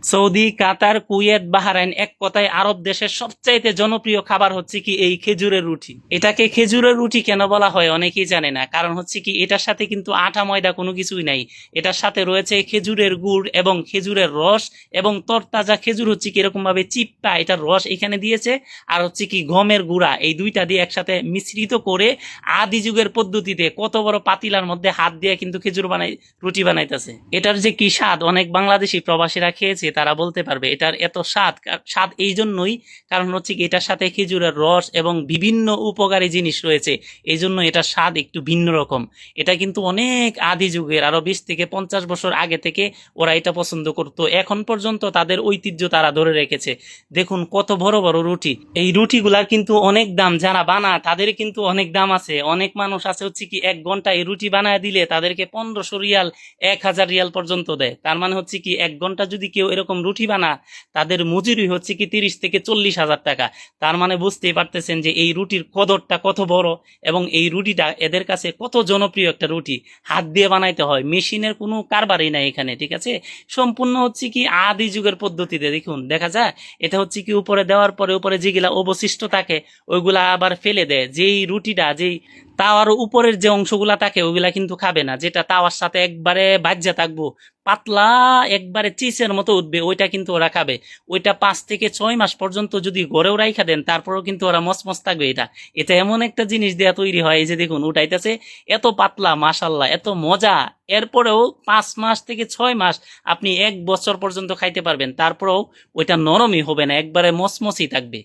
Saudi, কাতার, Kuwait, Bahrain, এক কথায় আরব দেশের সবচাইতে জনপ্রিয় খাবার হচ্ছে কি এই খেজুরের রুটি। এটাকে খেজুরের রুটি কেন বলা হয় অনেকেই জানে না, কারণ হচ্ছে কি এটার সাথে কিন্তু আটা ময়দা কোনো কিছুই নাই। এটার সাথে রয়েছে খেজুরের গুড় এবং খেজুরের রস এবং তরতাজা খেজুর হচ্ছে কি এরকম ভাবে চিপটা এটার রস এখানে দিয়েছে, আর হচ্ছে কি গমের গুঁড়া, এই দুইটা দিয়ে একসাথে মিশ্রিত করে আদি যুগের পদ্ধতিতে কত বড় পাতিলার মধ্যে হাত দিয়ে কিন্তু খেজুর রুটি বানাইতেছে। এটার যে কি স্বাদ, অনেক বাংলাদেশি প্রবাসীরা খেয়েছে, তারা বলতে পারবে এটার এত স্বাদ এই জন্যই কারণ হচ্ছে কি এটার সাথে খেজুরের রস এবং বিভিন্ন উপকারী জিনিস রয়েছে, এই জন্য এটার স্বাদ একটু ভিন্ন রকম। এটা কিন্তু অনেক আদি যুগের, আরো 20 থেকে 50 বছর আগে থেকে ওরা এটা পছন্দ করতো, এখন পর্যন্ত তাদের ঐতিহ্য তারা ধরে রেখেছে। দেখুন কত বড় বড় রুটি, এই রুটিগুলার কিন্তু অনেক দাম, যারা বানায় তাদের কিন্তু অনেক দাম আছে। অনেক মানুষ আছে হচ্ছে কি 1 ঘন্টা এই রুটি বানায় দিলে তাদেরকে 1500 রিয়াল 1000 রিয়াল পর্যন্ত দেয়। তার মানে হচ্ছে কি 1 ঘন্টা যদি কেউ এরকম রুটি বানা, তাদের মজুরি হচ্ছে কি 30 থেকে 40,000 টাকা। তার মানে বুঝতেই পারতেছেন যে এই রুটির কদরটা কত বড় এবং এই রুটিটা এদের কাছে কত জনপ্রিয় একটা রুটি। হাত দিয়ে বানাইতে হয়, মেশিনের কোনো কারবারই নাই এখানে, ঠিক আছে। সম্পূর্ণ হচ্ছে কি আদি যুগের পদ্ধতিতে। দেখুন দেখা যায় এটা হচ্ছে কি উপরে দেওয়ার পরে উপরে যেগুলা অবশিষ্ট থাকে ওইগুলা আবার ফেলে দেয়। যেই রুটিটা যেই তাওয়ার উপরের যে অংশগুলা থাকে ওইগুলা কিন্তু খাবে না, যেটা তাওয়ার সাথে একবারে বাজ্যা থাকবো, পাতলা একবারে চিচের মতো উঠবে, ওইটা কিন্তু ওরা খাবে। ওইটা 5 থেকে 6 মাস পর্যন্ত যদি গড়েও রাইখা দেন তারপরেও কিন্তু ওরা মসমস থাকবে। এটা এটা এমন একটা জিনিস দেয়া তৈরি হয়, এই যে দেখুন উঠাইতেছে, এত পাতলা, মাশাল্লাহ এত মজা। এরপরেও 5 মাস থেকে 6 মাস আপনি 1 বছর পর্যন্ত খাইতে পারবেন, তারপরেও ওইটা নরমই হবে না, একবারে মসমসই থাকবে।